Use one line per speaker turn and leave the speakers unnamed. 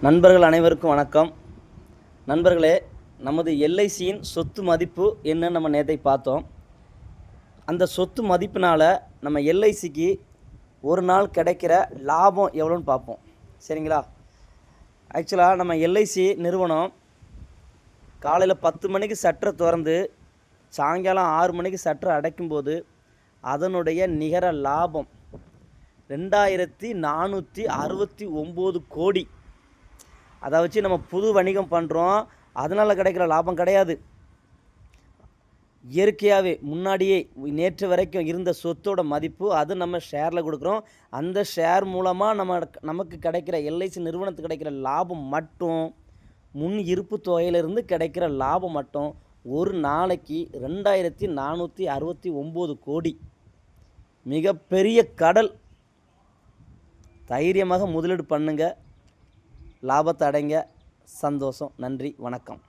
நண்பர்கள் அனைவருக்கும் வணக்கம். நண்பர்களே, நமது எல்ஐசியின் சொத்து மதிப்பு என்னன்னு நம்ம நேற்றை பார்த்தோம். அந்த சொத்து மதிப்பினால் நம்ம எல்ஐசிக்கு ஒரு நாள் கிடைக்கிற லாபம் எவ்வளோன்னு பார்ப்போம். சரிங்களா? ஆக்சுவலாக நம்ம எல்ஐசி நிறுவனம் காலையில் 10 மணிக்கு சட்டரை திறந்து சாயங்காலம் 6 மணிக்கு சட்டரை அடைக்கும்போது அதனுடைய நிகர லாபம் 2469 கோடி. அதை வச்சு நம்ம புது வணிகம் பண்ணுறோம், அதனால் கிடைக்கிற லாபம் கிடையாது. இயற்கையாகவே முன்னாடியே நேற்று வரைக்கும் இருந்த சொத்தோட மதிப்பு அது நம்ம ஷேரில் கொடுக்குறோம். அந்த ஷேர் மூலமாக நமக்கு கிடைக்கிற எல்ஐசி நிறுவனத்துக்கு கிடைக்கிற லாபம் மட்டும், முன் இருப்பு தொகையிலிருந்து கிடைக்கிற லாபம் மட்டும் ஒரு நாளைக்கு 2469 கோடி. மிகப்பெரிய கடல். தைரியமாக முதலீடு பண்ணுங்க, லாபத்தை அடைங்க. சந்தோஷம். நன்றி, வணக்கம்.